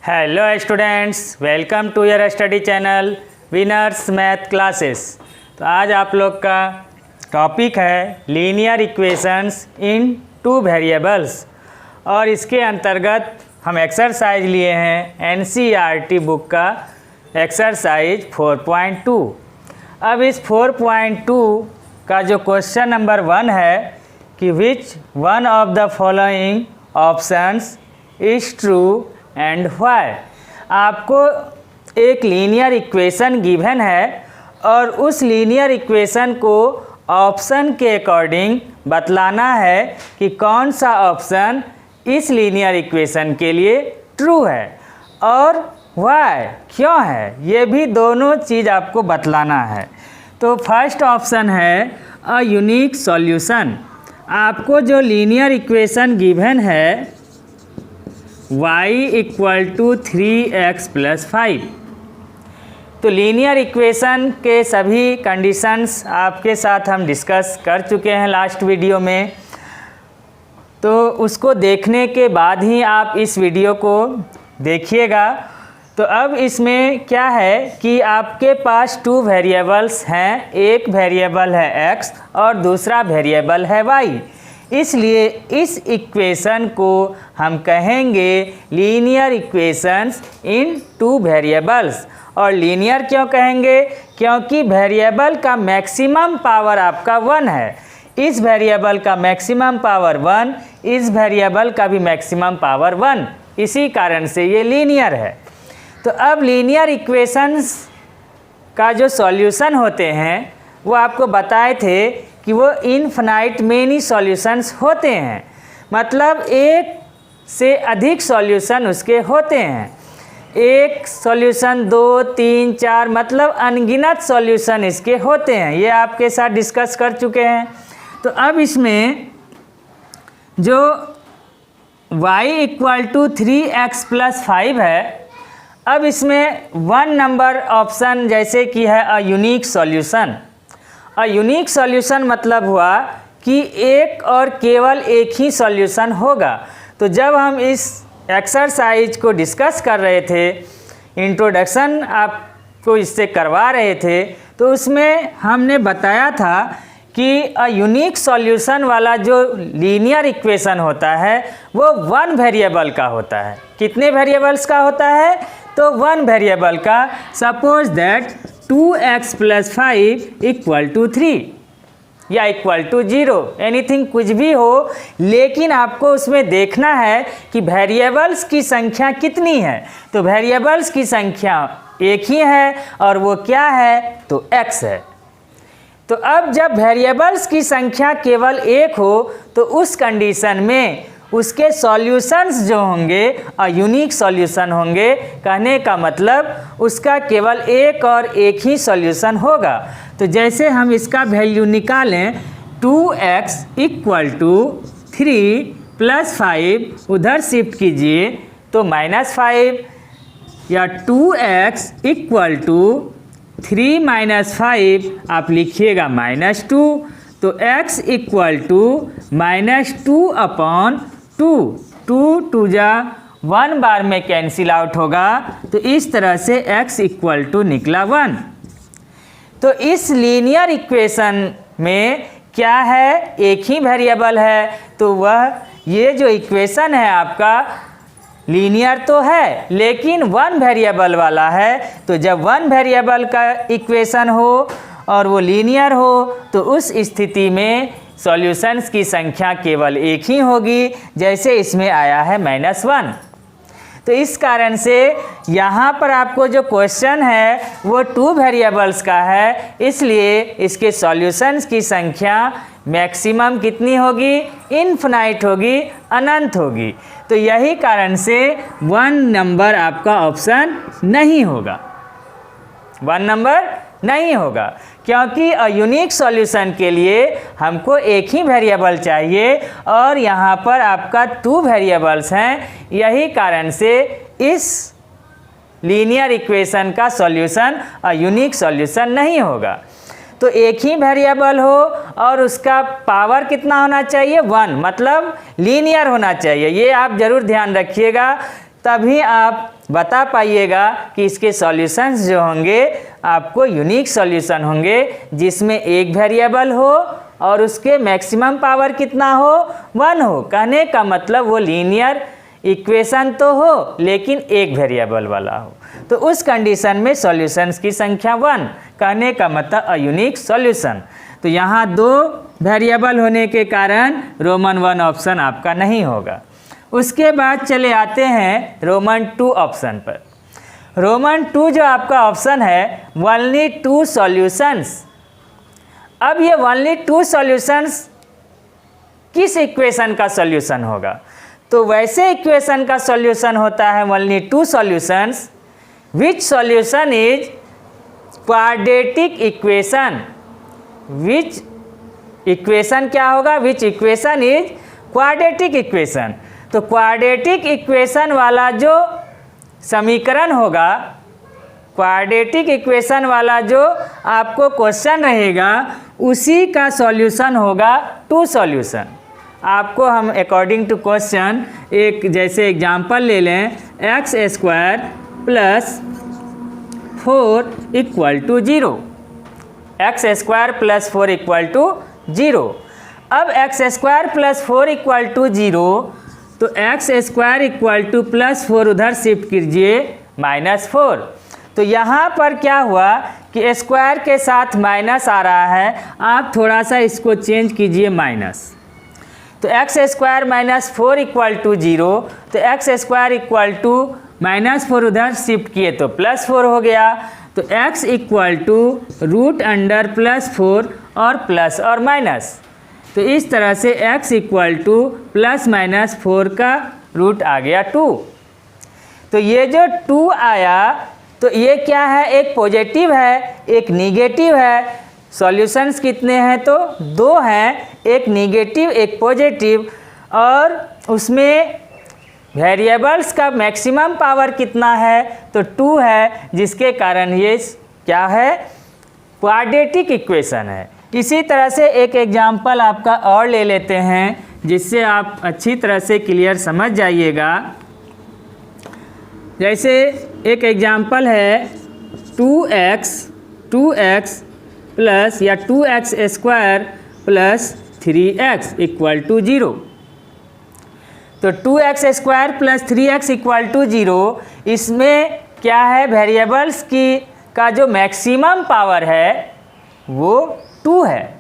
Hello students, welcome to your study channel winners math classes. तो आज आप लोग का टॉपिक है linear equations in two variables और इसके अंतर्गत हम एक्सरसाइज लिए हैं एनसीईआरटी बुक का एक्सरसाइज 4.2। अब इस 4.2 का जो क्वेश्चन नंबर 1 है कि which one of the following options is true and why. आपको एक लीनियर इक्वेशन गिवन है और उस लीनियर इक्वेशन को ऑप्शन के अकॉर्डिंग बतलाना है कि कौन सा ऑप्शन इस लीनियर इक्वेशन के लिए ट्रू है और व्हाई क्यों है, ये भी दोनों चीज़ आपको बतलाना है। तो फर्स्ट ऑप्शन है अ यूनिक सॉल्यूशन। आपको जो लीनियर इक्वेशन गिवन है y = 3x + 5, तो लीनियर इक्वेशन के सभी कंडीशंस आपके साथ हम डिस्कस कर चुके हैं लास्ट वीडियो में। तो उसको देखने के बाद ही आप इस वीडियो को देखिएगा। तो अब इसमें क्या है कि आपके पास 2 वेरिएबल्स हैं, एक वेरिएबल है x और दूसरा वेरिएबल है y। इसलिए इस इक्वेशन को हम कहेंगे linear equations in two variables. और लीनियर क्यों कहेंगे? क्योंकि वेरिएबल का मैक्सिमम पावर आपका 1 है। इस वेरिएबल का मैक्सिमम पावर 1, इस वेरिएबल का भी मैक्सिमम पावर 1, इसी कारण से ये लीनियर है। तो अब लीनियर इक्वेशंस का जो सॉल्यूशन होते हैं वो आपको बताए थे कि वो इनफिनाइट मेनी सॉल्यूशंस होते हैं, मतलब एक से अधिक सॉल्यूशन उसके होते हैं। एक सॉल्यूशन 2, 3, 4 मतलब अनगिनत सॉल्यूशन इसके होते हैं। ये आपके साथ डिस्कस कर चुके हैं। तो अब इसमें जो y = 3x + 5 है, अब इसमें 1 नंबर ऑप्शन जैसे कि है a unique solution. A unique solution मतलब हुआ कि एक और केवल एक ही सॉल्यूशन होगा। तो जब हम इस एक्सरसाइज को डिस्कस कर रहे थे, इंट्रोडक्शन आपको इससे करवा रहे थे, तो उसमें हमने बताया था कि अ यूनिक सॉल्यूशन वाला जो लीनियर इक्वेशन होता है वो 1 वेरिएबल का होता है। कितने वेरिएबल्स का होता है? तो 1 वेरिएबल का। सपोज दैट 2x + 5 = 3 या = 0, एनीथिंग कुछ भी हो, लेकिन आपको उसमें देखना है कि वेरिएबल्स की संख्या कितनी है। तो वेरिएबल्स की संख्या एक ही है और वो क्या है? तो x है। तो अब जब वेरिएबल्स की संख्या केवल एक हो तो उस कंडीशन में उसके सॉल्यूशंस जो होंगे और यूनिक सॉल्यूशन होंगे। कहने का मतलब उसका केवल एक और एक ही सॉल्यूशन होगा। तो जैसे हम इसका वैल्यू निकालें, 2x = 3 + 5 उधर शिफ्ट कीजिए तो -5, या 2x = 3 - 5 आप लिखिएगा -2। तो x = -2/2, 2 2 जा 1 बार में कैंसिल आउट होगा। तो इस तरह से x = निकला 1। तो इस लीनियर इक्वेशन में क्या है? एक ही वेरिएबल है। तो वह ये जो इक्वेशन है आपका लीनियर तो है लेकिन 1 वेरिएबल वाला है। तो जब 1 वेरिएबल का इक्वेशन हो और वो लीनियर हो तो उस स्थिति में सॉल्यूशंस की संख्या केवल एक ही होगी, जैसे इसमें आया है -1। तो इस कारण से यहाँ पर आपको जो क्वेश्चन है वो 2 वेरिएबल्स का है, इसलिए इसके सॉल्यूशंस की संख्या मैक्सिमम कितनी होगी? इनफिनाइट होगी, अनंत होगी। तो यही कारण से 1 नंबर आपका ऑप्शन नहीं होगा, 1 नंबर नहीं होगा, क्योंकि अ यूनिक सॉल्यूशन के लिए हमको एक ही वेरिएबल चाहिए और यहाँ पर आपका 2 वेरिएबल्स हैं। यही कारण से इस लीनियर इक्वेशन का सॉल्यूशन अ यूनिक सॉल्यूशन नहीं होगा। तो एक ही वेरिएबल हो और उसका पावर कितना होना चाहिए? 1, मतलब लीनियर होना चाहिए। ये आप ज़रूर ध्यान रखिएगा तभी आप बता पाइएगा कि इसके सॉल्यूशंस जो होंगे आपको यूनिक सॉल्यूशन होंगे, जिसमें एक वेरिएबल हो और उसके मैक्सिमम पावर कितना हो, 1 हो। कहने का मतलब वो लीनियर इक्वेशन तो हो लेकिन एक वेरिएबल वाला हो, तो उस कंडीशन में सॉल्यूशंस की संख्या 1, कहने का मतलब अ यूनिक सॉल्यूशन। तो यहाँ 2 वेरिएबल होने के कारण रोमन 1 ऑप्शन आपका नहीं होगा। उसके बाद चले आते हैं रोमन 2 ऑप्शन पर। रोमन 2 जो आपका ऑप्शन है, ओनली 2 सॉल्यूशंस। अब ये ओनली 2 सॉल्यूशंस किस इक्वेशन का सॉल्यूशन होगा? तो वैसे इक्वेशन का सॉल्यूशन होता है only 2 solutions which solution is quadratic equation. Which equation क्या होगा? विच इक्वेशन इज क्वाड्रेटिक इक्वेशन। तो क्वाड्रेटिक इक्वेशन वाला जो समीकरण होगा, क्वाड्रेटिक इक्वेशन वाला जो आपको क्वेश्चन रहेगा, उसी का सॉल्यूशन होगा 2 सॉल्यूशन। आपको हम अकॉर्डिंग टू क्वेश्चन एक जैसे एग्जांपल ले लें, x² + 4 = 0। x² + 4 = 0। अब x² + 4 = 0, तो x² + +4 उधर शिफ्ट कीजिए -4। तो यहाँ पर क्या हुआ कि स्क्वायर के साथ माइनस आ रहा है, आप थोड़ा सा इसको चेंज कीजिए माइनस। तो x² - 4 = 0, तो x² -4 उधर शिफ्ट किए तो +4 हो गया। तो x √अंडर +4 और प्लस और माइनस। तो इस तरह से x +-4 का रूट आ गया 2। तो ये जो 2 आया, तो ये क्या है? एक पॉजिटिव है, एक निगेटिव है। सॉल्यूशंस कितने हैं? तो 2 हैं, एक निगेटिव एक पॉजिटिव। और उसमें वेरिएबल्स का मैक्सिमम पावर कितना है? तो 2 है, जिसके कारण ये क्या है? क्वाड्रेटिक इक्वेशन है। इसी तरह से एक एग्जाम्पल आपका और ले लेते हैं, जिससे आप अच्छी तरह से क्लियर समझ जाइएगा। जैसे एक एग्जाम्पल है 2x प्लस या 2x² + 3x = 0। तो 2x² + 3x = 0, इसमें क्या है? वेरिएबल्स का जो मैक्सिमम पावर है वो 2 है।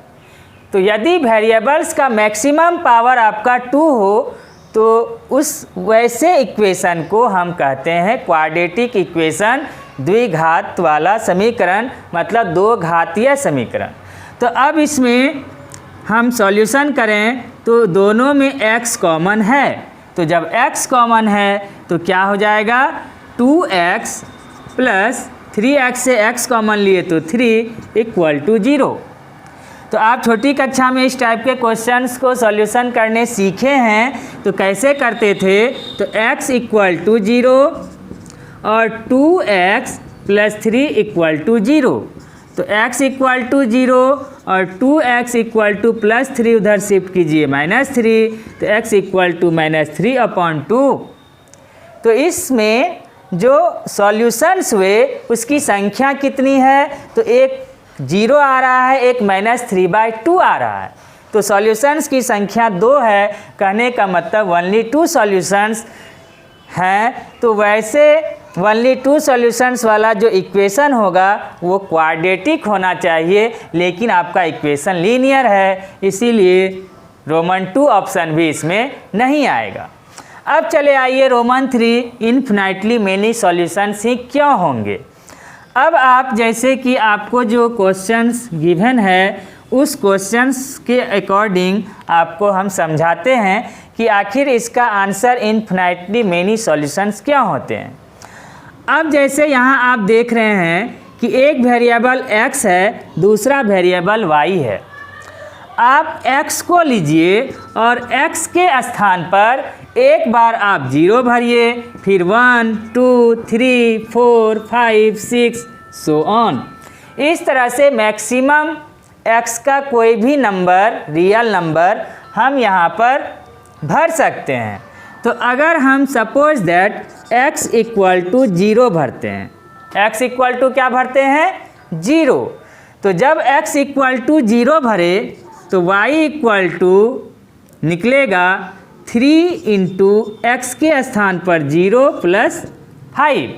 तो यदि वेरिएबल्स का मैक्सिमम पावर आपका 2 हो, तो उस वैसे इक्वेशन को हम कहते हैं क्वाड्रेटिक इक्वेशन, द्विघात वाला समीकरण, मतलब 2 घातीय समीकरण। तो अब इसमें हम सॉल्यूशन करें तो दोनों में x कॉमन है। तो जब x कॉमन है तो क्या हो जाएगा? 2x + 3x से x कॉमन लिए तो 3 = 0। तो आप छोटी कक्षा में इस टाइप के क्वेश्चंस को सॉल्यूशन करने सीखे हैं, तो कैसे करते थे? तो x = 0 और 2x + 3 = 0। तो x = 0 और 2x = +3 उधर शिफ्ट कीजिए -3, तो x = -3/2। तो इसमें जो सॉल्यूशंस हुए उसकी संख्या कितनी है? तो एक 0 आ रहा है, एक -3/2 आ रहा है। तो सॉल्यूशंस की संख्या 2 है, कहने का मतलब ओनली 2 सॉल्यूशंस हैं। तो वैसे ओनली 2 सॉल्यूशंस वाला जो इक्वेशन होगा वो क्वाड्रेटिक होना चाहिए, लेकिन आपका इक्वेशन लीनियर है, इसीलिए रोमन 2 ऑप्शन भी इसमें नहीं आएगा। अब चले आइए रोमन 3, इन्फिनाइटली मेनी सॉल्यूशंस ही क्यों होंगे। अब आप जैसे कि आपको जो क्वेश्चंस गिवन है, उस क्वेश्चंस के अकॉर्डिंग आपको हम समझाते हैं कि आखिर इसका आंसर इन्फिनाइटली मेनी सॉल्यूशंस क्यों होते हैं। अब जैसे यहाँ आप देख रहे हैं कि एक वेरिएबल x है, दूसरा वेरिएबल y है। आप x को लीजिए और x के स्थान पर एक बार आप 0 भरिए, फिर 1 2 3 4 5 6 सो ऑन। इस तरह से मैक्सिमम x का कोई भी नंबर, रियल नंबर हम यहाँ पर भर सकते हैं। तो अगर हम suppose that x equal to 0 भरते हैं, x इक्वल टू क्या भरते हैं? 0। तो जब x इक्वल टू 0 भरे तो y इक्वल टू निकलेगा 3 इंटू एक्स के स्थान पर 0 प्लस 5।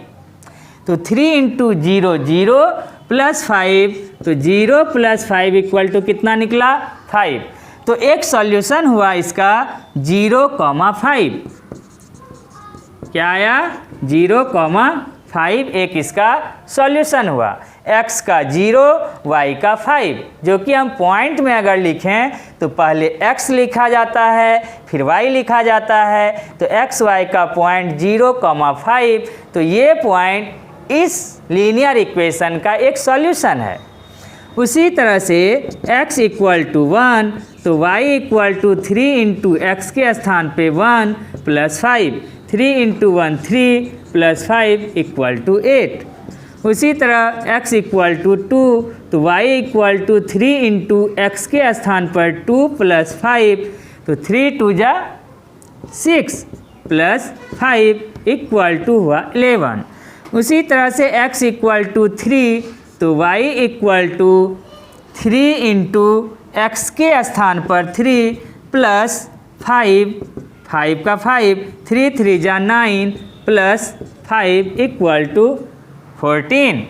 तो 3 इंटू 0 0 प्लस 5, तो 0 प्लस 5 इक्वल टू कितना निकला? 5। तो एक सॉल्यूशन हुआ इसका 0,5। क्या आया? 0,5 एक इसका सॉल्यूशन हुआ। x का 0, y का 5, जो कि हम पॉइंट में अगर लिखें तो पहले x लिखा जाता है फिर y लिखा जाता है। तो x y का पॉइंट 0,5, तो ये पॉइंट इस लीनियर इक्वेशन का एक सॉल्यूशन है। उसी तरह से x इक्वल टू 1, तो y equal to 3 into x के स्थान पे 1 plus 5, 3 into 1 3 plus 5 equal to 8। उसी तरह x इक्वल टू 2, तो y equal to 3 into x के स्थान पर 2 प्लस 5, तो 3 2 जा 6 प्लस 5 इक्वल टू हुआ 11। उसी तरह से x इक्वल टू 3, तो y equal to 3 into x के स्थान पर 3 प्लस 5, 5 का 5, 3 3 जा 9 प्लस 5 इक्वल टू 14।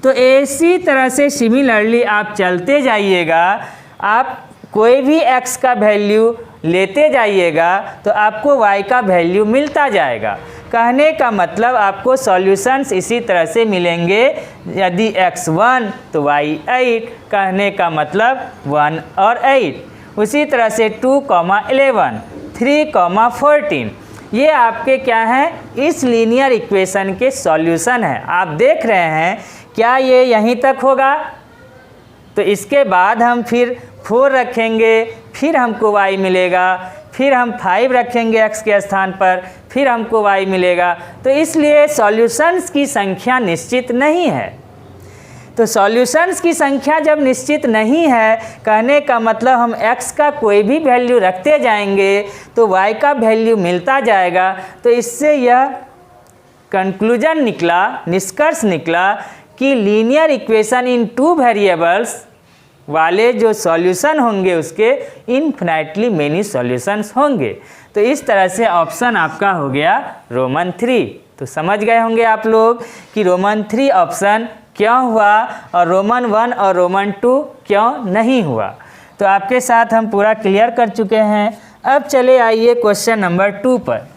तो इसी तरह से सिमिलरली आप चलते जाइएगा, आप कोई भी x का वैल्यू लेते जाइएगा तो आपको y का वैल्यू मिलता जाएगा। कहने का मतलब आपको सॉल्यूशंस इसी तरह से मिलेंगे। यदि x 1 तो y 8, कहने का मतलब 1 और 8। उसी तरह से 2, 11, 3, 14, ये आपके क्या हैं? इस लीनियर इक्वेशन के सॉल्यूशन है। आप देख रहे हैं क्या ये यहीं तक होगा? तो इसके बाद हम फिर 4 रखेंगे, फिर हमको y मिलेगा, फिर हम 5 रखेंगे x के स्थान पर, फिर हमको y मिलेगा। तो इसलिए सॉल्यूशंस की संख्या निश्चित नहीं है। तो सॉल्यूशंस की संख्या जब निश्चित नहीं है, कहने का मतलब हम x का कोई भी वैल्यू रखते जाएंगे तो y का वैल्यू मिलता जाएगा। तो इससे यह कंक्लूजन निकला, निष्कर्ष निकला कि लीनियर इक्वेशन इन 2 वेरिएबल्स वाले जो सॉल्यूशन होंगे उसके इन्फिनाइटली मेनी सॉल्यूशंस होंगे। तो इस तरह से ऑप्शन आपका हो गया रोमन 3। तो समझ गए होंगे आप लोग कि रोमन 3 ऑप्शन क्यों हुआ और रोमन 1 और रोमन 2 क्यों नहीं हुआ। तो आपके साथ हम पूरा क्लियर कर चुके हैं। अब चले आइए क्वेश्चन नंबर 2 पर।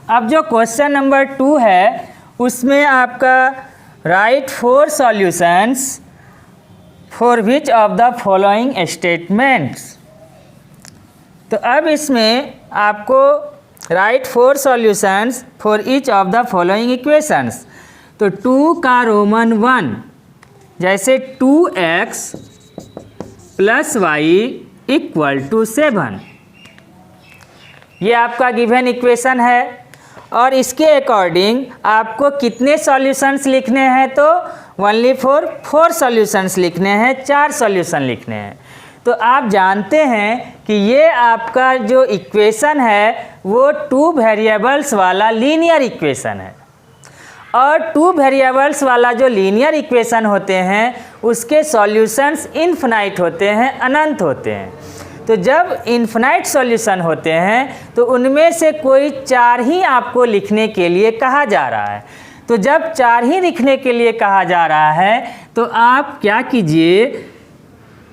अब जो क्वेश्चन नंबर 2 है उसमें आपका right 4 solutions for which of the following statements. तो अब इसमें आपको right 4 solutions for each of the following equations. तो 2 का रोमन 1 जैसे 2x plus Y equal to 7, ये आपका गिवन इक्वेशन है। और इसके अकॉर्डिंग आपको कितने सॉल्यूशंस लिखने हैं? तो ओनली फॉर 4 सॉल्यूशंस लिखने हैं, 4 सॉल्यूशन लिखने हैं। तो आप जानते हैं कि ये आपका जो इक्वेशन है वो 2 वेरिएबल्स वाला लीनियर इक्वेशन है। और 2 वेरिएबल्स वाला जो लीनियर इक्वेशन होते हैं उसके सॉल्यूशंस इन्फिनाइट होते हैं, अनंत होते हैं। तो जब इन्फिनाइट सॉल्यूशन होते हैं तो उनमें से कोई 4 ही आपको लिखने के लिए कहा जा रहा है। तो जब 4 ही लिखने के लिए कहा जा रहा है तो आप क्या कीजिए,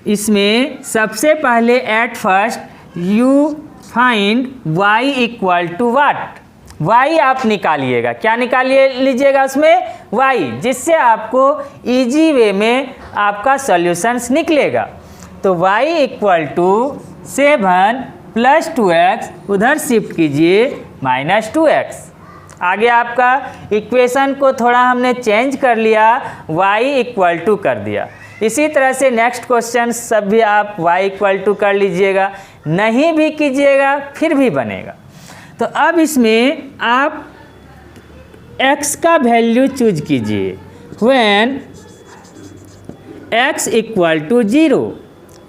इसमें सबसे पहले at first you find y equal to what. y आप निकालिएगा, क्या निकालिए लीजिएगा उसमें? y, जिससे आपको इजी वे में आपका सॉल्यूशंस निकलेगा। तो y equal to 7 plus 2x, उधर शिफ्ट कीजिए माइनस 2x। आगे आपका इक्वेशन को थोड़ा हमने चेंज कर लिया, y इक्वल टू कर दिया। इसी तरह से नेक्स्ट क्वेश्चन सब भी आप y इक्वल टू कर लीजिएगा, नहीं भी कीजिएगा फिर भी बनेगा। तो अब इसमें आप x का वैल्यू चूज कीजिए व्हेन x इक्वल टू 0,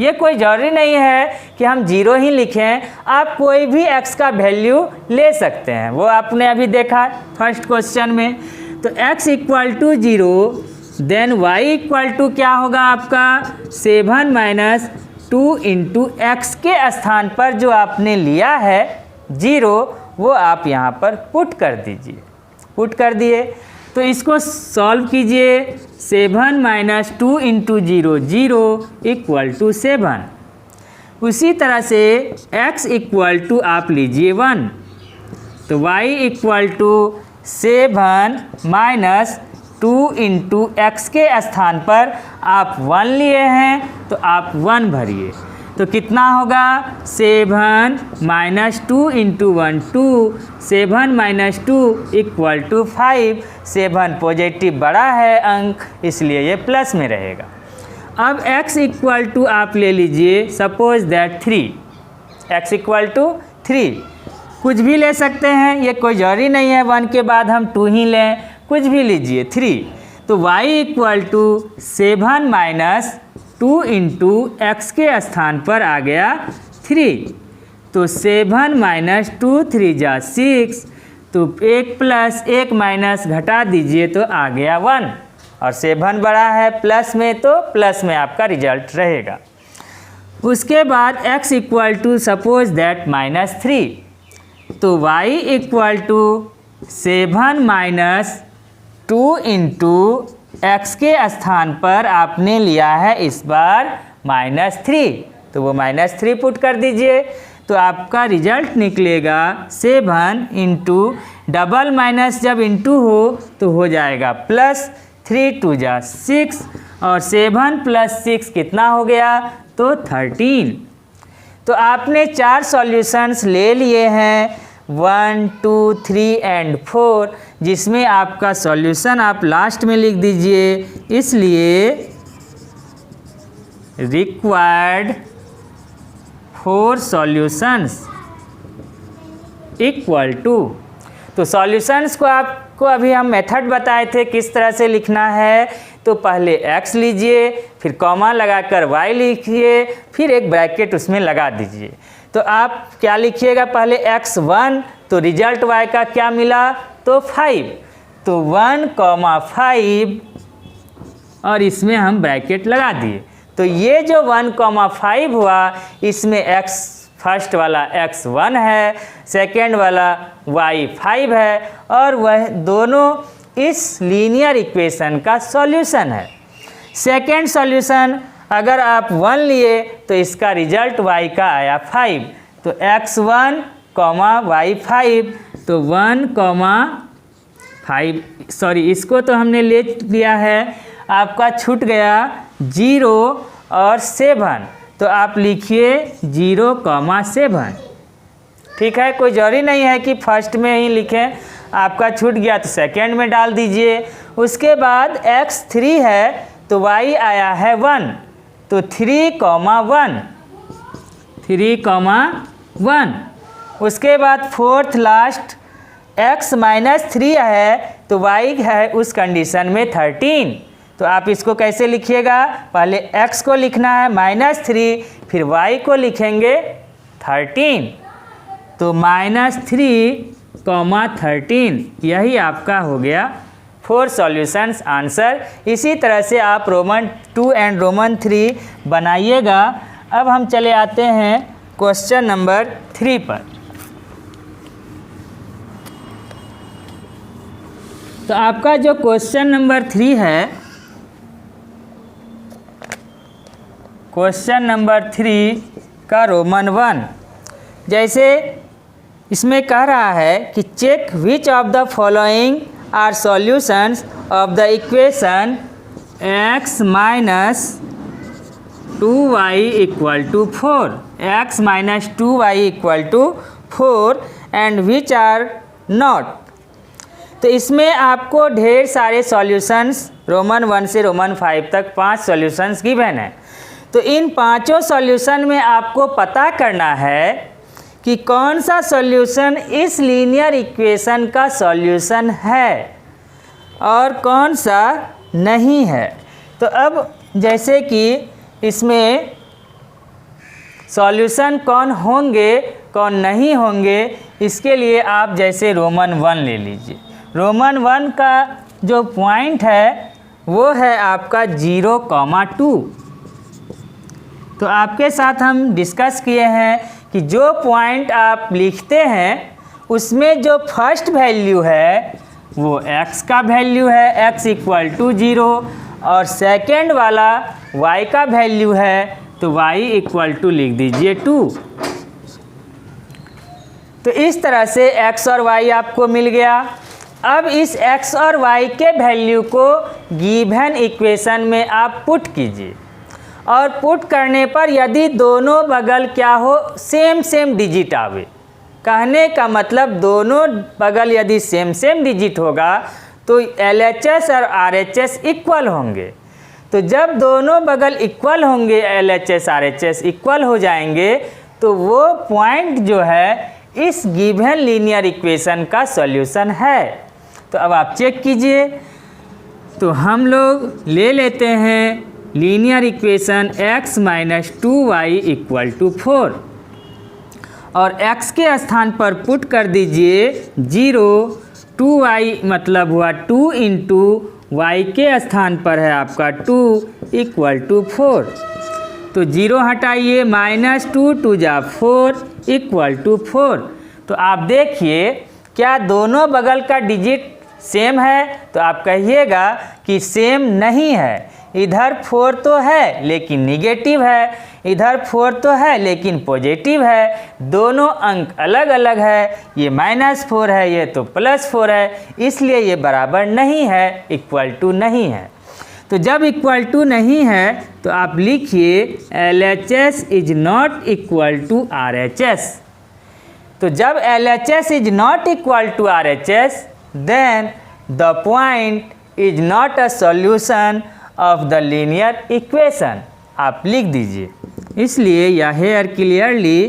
ये कोई ज़रूरी नहीं है कि हम 0 ही लिखें, आप कोई भी x का वैल्यू ले सकते हैं, वो आपने अभी देखा फर्स्ट क्वेश्चन में। तो x equal to 0, then y equal to क्या होगा आपका 7 माइनस 2 इंटू एक्स के स्थान पर जो आपने लिया है 0, वो आप यहाँ पर पुट कर दीजिए। पुट कर दिए तो इसको सॉल्व कीजिए। 7 माइनस 2 इंटू 0, 0 इक्वल टू 7। उसी तरह से x इक्वल टू आप लीजिए 1, तो y equal to 7 minus 2 into x के स्थान पर आप 1 लिए हैं तो आप 1 भरिए, तो कितना होगा 7 minus 2 into 1 2, 7 minus 2 equal to 5। 7 positive बड़ा है अंक, इसलिए ये प्लस में रहेगा। अब x इक्वल टू आप ले लीजिए suppose that 3, x equal to 3, कुछ भी ले सकते हैं, ये कोई जरूरी नहीं है 1 के बाद हम 2 ही लें, कुछ भी लीजिए 3। तो y equal to 7 minus 2 into x के स्थान पर आ गया 3, तो 7 माइनस 2 3 जा 6, तो 1 प्लस 1 माइनस घटा दीजिए तो आ गया 1, और 7 बड़ा है प्लस में तो प्लस में आपका रिजल्ट रहेगा। उसके बाद x equal to suppose that -3, तो y equal to 7 minus 2 into x के स्थान पर आपने लिया है इस बार -3, तो वो -3 पुट कर दीजिए, तो आपका रिजल्ट निकलेगा 7 इंटू डबल माइनस जब इंटू हो तो हो जाएगा प्लस, 3 2 जा 6, और 7 प्लस 6 कितना हो गया तो 13। तो आपने 4 सॉल्यूशंस ले लिए हैं 1 2 3 एंड 4, जिसमें आपका सॉल्यूशन आप लास्ट में लिख दीजिए, इसलिए रिक्वायर्ड 4 सॉल्यूशंस इक्वल टू। तो सॉल्यूशंस को आपको अभी हम मेथड बताए थे किस तरह से लिखना है, तो पहले x लीजिए, फिर कॉमा लगाकर y लिखिए, फिर एक ब्रैकेट उसमें लगा दीजिए। तो आप क्या लिखिएगा, पहले x1, तो रिजल्ट y का क्या मिला तो 5, तो 1 5, और इसमें हम ब्रैकेट लगा दिए। तो ये जो 1 5 हुआ, इसमें x फर्स्ट वाला x1 है, सेकेंड वाला y 5 है, और वह दोनों इस लीनियर इक्वेशन का सॉल्यूशन है। सेकेंड सॉल्यूशन अगर आप 1 लिए तो इसका रिजल्ट y का आया 5, तो x1 y 5, तो 1 5, सॉरी इसको तो हमने ले लिया है, आपका छूट गया 0 और 7, तो आप लिखिए 0 7। ठीक है, कोई जरूरी नहीं है कि फर्स्ट में ही लिखें, आपका छूट गया तो सेकेंड में डाल दीजिए। उसके बाद x3 है तो y आया है 1, तो 3 1। उसके बाद फोर्थ लास्ट x -3 है तो y है उस कंडीशन में 13, तो आप इसको कैसे लिखिएगा, पहले x को लिखना है -3, फिर y को लिखेंगे 13, तो -3 13, यही आपका हो गया 4 सॉल्यूशंस आंसर। इसी तरह से आप रोमन 2 एंड रोमन 3 बनाइएगा। अब हम चले आते हैं क्वेश्चन नंबर 3 पर। तो आपका जो क्वेश्चन नंबर 3 है, क्वेश्चन नंबर 3 का रोमन 1, जैसे इसमें कह रहा है कि check which of the following are solutions of the equation x - 2y = 4, x - 2y = 4 and which are not. तो इसमें आपको ढेर सारे सॉल्यूशंस रोमन 1 से रोमन 5 तक 5 सॉल्यूशंस गिवन है। तो इन पांचों सॉल्यूशन में आपको पता करना है कि कौन सा सॉल्यूशन इस लीनियर इक्वेशन का सॉल्यूशन है और कौन सा नहीं है। तो अब जैसे कि इसमें सॉल्यूशन कौन होंगे कौन नहीं होंगे, इसके लिए आप जैसे रोमन 1 ले लीजिए। रोमन 1 का जो पॉइंट है वो है आपका 0,2। तो आपके साथ हम डिस्कस किए हैं कि जो पॉइंट आप लिखते हैं उसमें जो फर्स्ट वैल्यू है वो x का वैल्यू है, x = 0, और सेकेंड वाला y का वैल्यू है तो y = लिख दीजिए 2। तो इस तरह से x और y आपको मिल गया। अब इस x और y के वैल्यू को गिवन इक्वेशन में आप पुट कीजिए, और पुट करने पर यदि दोनों बगल क्या हो, सेम डिजिट आवे। कहने का मतलब दोनों बगल यदि सेम डिजिट होगा तो LHS और RHS इक्वल होंगे। तो जब दोनों बगल इक्वल होंगे, LHS RHS इक्वल हो जाएंगे, तो वो पॉइंट जो है इस गिवन लीनियर इक्वेशन का सॉल्यूशन है। तो अब आप चेक कीजिए। तो हम लोग ले लेते हैं लीनियर इक्वेशन x - 2y = 4, और x के स्थान पर पुट कर दीजिए 0, 2y मतलब हुआ 2 × y के स्थान पर है आपका 2 = 4। तो 0 हटाइए, -2 × 2 = 4 = 4। तो आप देखिए क्या दोनों बगल का डिजिट सेम है? तो आप कहिएगा कि सेम नहीं है। इधर 4 तो है लेकिन निगेटिव है, इधर 4 तो है लेकिन पॉजिटिव है। दोनों अंक अलग अलग है, ये -4 है, ये तो +4 है, इसलिए ये बराबर नहीं है, इक्वल टू नहीं है। तो जब इक्वल टू नहीं है तो आप लिखिए LHS = not equal to RHS। तो जब LHS = not equal to RHS, then the point is not a solution of the linear equation। आप लिख दीजिए। इसलिए या here clearly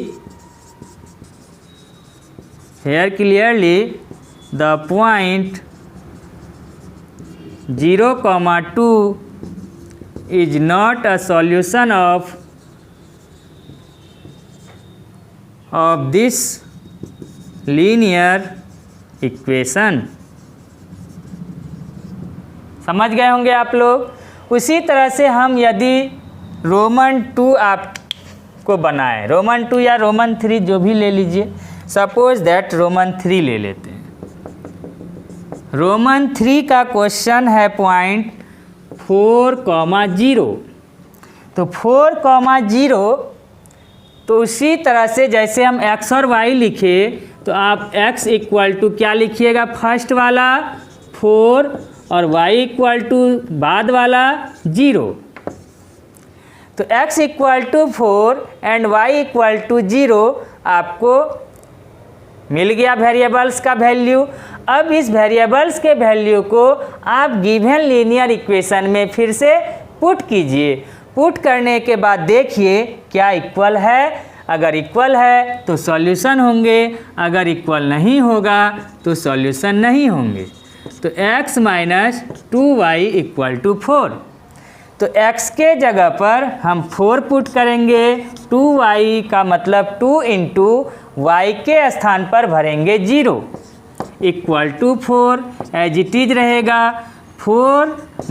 the point 0,2 is not a solution of this linear equation। समझ गए होंगे आप लोग। उसी तरह से हम यदि रोमन 2 आपको बनाएं, रोमन 2 या रोमन 3 जो भी ले लीजिए, सपोज दैट रोमन 3 ले लेते हैं। रोमन 3 का क्वेश्चन है पॉइंट 4,0। तो 4,0, तो उसी तरह से जैसे हम x और y लिखे तो आप x = क्या लिखिएगा, फर्स्ट वाला 4 और y = बाद वाला 0। तो x = 4 एंड y = 0 आपको मिल गया वेरिएबल्स का वैल्यू। अब इस वेरिएबल्स के वैल्यू को आप गिवन लीनियर इक्वेशन में फिर से पुट कीजिए। पुट करने के बाद देखिए क्या इक्वल है। अगर इक्वल है तो सॉल्यूशन होंगे, अगर इक्वल नहीं होगा तो सॉल्यूशन नहीं होंगे। तो x - 2y = 4। तो x के जगह पर हम 4 पुट करेंगे, 2y का मतलब 2 × y के स्थान पर भरेंगे 0 = 4, एज इट इज रहेगा। 4 -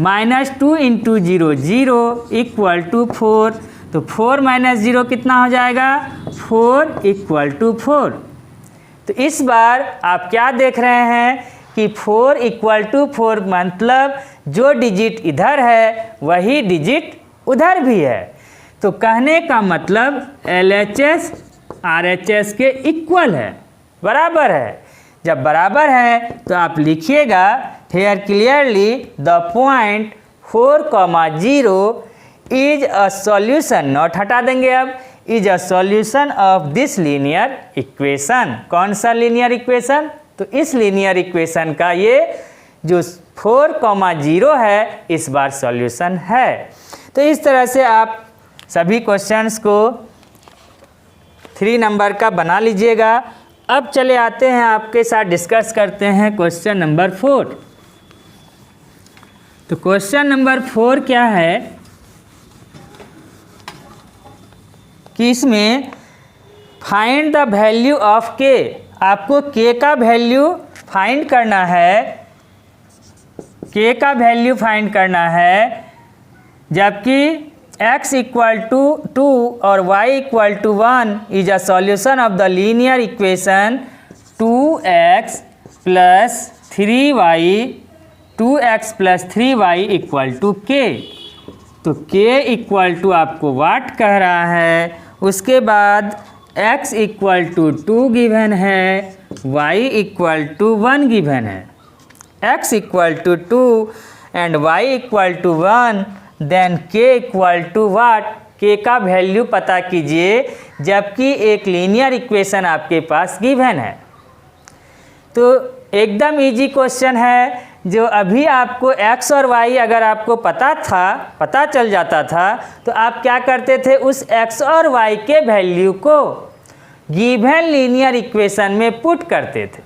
2 × 0 0 = 4। तो 4 - 0 कितना हो जाएगा, 4 = 4। तो इस बार आप क्या देख रहे हैं कि 4 = 4 मतलब जो डिजिट इधर है वही डिजिट उधर भी है। तो कहने का मतलब LHS RHS के इक्वल है, बराबर है। जब बराबर है तो आप लिखिएगा here clearly the point 4,0 is a solution, not हटा देंगे अब, is a solution of this linear equation। कौन सा लीनियर इक्वेशन? तो इस लीनियर इक्वेशन का ये जो 4,0 है इस बार सॉल्यूशन है। तो इस तरह से आप सभी क्वेश्चंस को 3 नंबर का बना लीजिएगा। अब चले आते हैं आपके साथ डिस्कस करते हैं क्वेश्चन नंबर 4। तो क्वेश्चन नंबर 4 क्या है कि इसमें फाइंड द वैल्यू ऑफ के, आपको के का वैल्यू फाइंड करना है, के का वैल्यू फाइंड करना है, जबकि x इक्वल टू 2 और y equal to 1 is a solution of the linear equation 2x plus 3y equal to के। तो k इक्वल टू आपको वाट कह रहा है, उसके बाद x इक्वल टू 2 गिवन है, y इक्वल टू 1 गिवन है। x equal to 2 and y equal to 1, then k equal to what, k का वैल्यू पता कीजिए, जबकि एक लीनियर इक्वेशन आपके पास गिवन है। तो एकदम इजी क्वेश्चन है, जो अभी आपको x और y अगर आपको पता चल जाता था तो आप क्या करते थे, उस x और y के वैल्यू को गिवन लीनियर इक्वेशन में पुट करते थे।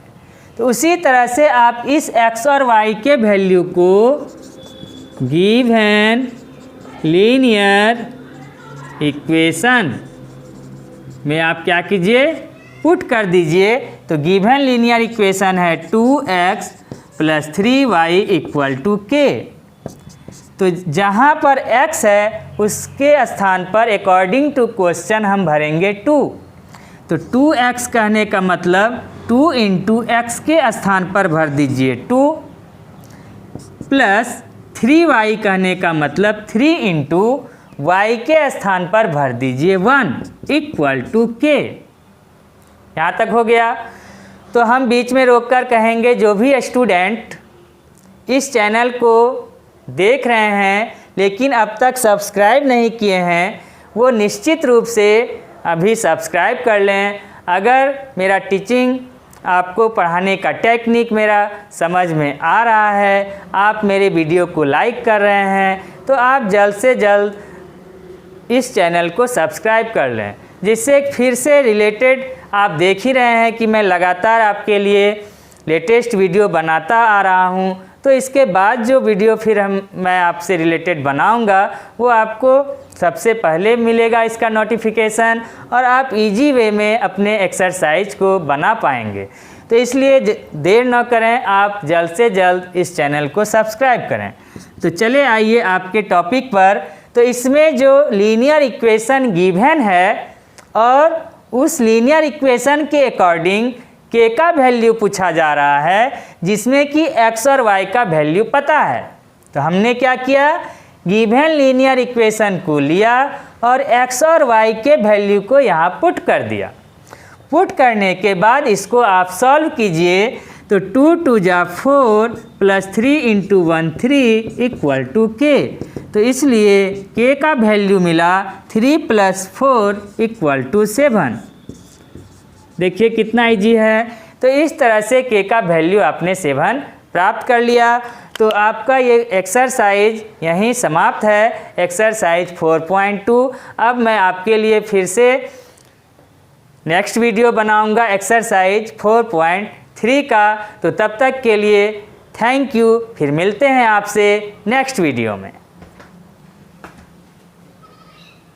तो उसी तरह से आप इस x और y के वैल्यू को गिवन लीनियर इक्वेशन में आप क्या कीजिए, पुट कर दीजिए। तो गिवन लीनियर इक्वेशन है 2x plus 3y equal to के। तो जहाँ पर x है उसके स्थान पर अकॉर्डिंग टू क्वेश्चन हम भरेंगे 2। तो 2x कहने का मतलब 2 इंटू एक्स के स्थान पर भर दीजिए 2, प्लस 3y कहने का मतलब 3 इंटू वाई के स्थान पर भर दीजिए 1 इक्वल टू के। यहाँ तक हो गया। तो हम बीच में रोककर कहेंगे, जो भी स्टूडेंट इस चैनल को देख रहे हैं लेकिन अब तक सब्सक्राइब नहीं किए हैं, वो निश्चित रूप से अभी सब्सक्राइब कर लें। अगर मेरा टीचिंग, आपको पढ़ाने का टेक्निक मेरा समझ में आ रहा है, आप मेरे वीडियो को लाइक कर रहे हैं, तो आप जल्द से जल्द इस चैनल को सब्सक्राइब कर लें, जिससे फिर से रिलेटेड आप देख ही रहे हैं कि मैं लगातार आपके लिए लेटेस्ट वीडियो बनाता आ रहा हूं। तो इसके बाद जो वीडियो फिर मैं आपसे रिलेटेड बनाऊंगा वो आपको सबसे पहले मिलेगा इसका नोटिफिकेशन, और आप इजी वे में अपने एक्सरसाइज को बना पाएंगे। तो इसलिए देर न करें, आप जल्द से जल्द इस चैनल को सब्सक्राइब करें। तो चले आइए आपके टॉपिक पर। तो इसमें जो लीनियर इक्वेशन गिवन है और उस लीनियर इक्वेशन के अकॉर्डिंग के का वैल्यू पूछा जा रहा है, जिसमें कि x और y का वैल्यू पता है। तो हमने क्या किया, गिवन लीनियर इक्वेशन को लिया और x और y के वैल्यू को यहाँ पुट कर दिया। पुट करने के बाद इसको आप सॉल्व कीजिए। तो 2 2 जा 4 प्लस 3 इंटू 1 3 इक्वल टू के। तो इसलिए k का वैल्यू मिला 3 प्लस 4 इक्वल टू 7। देखिए कितना इजी है। तो इस तरह से k का वैल्यू आपने 7 प्राप्त कर लिया। तो आपका ये एक्सरसाइज यहीं समाप्त है, एक्सरसाइज 4.2। अब मैं आपके लिए फिर से नेक्स्ट वीडियो बनाऊंगा एक्सरसाइज 4.3 का। तो तब तक के लिए थैंक यू। फिर मिलते हैं आपसे नेक्स्ट वीडियो में।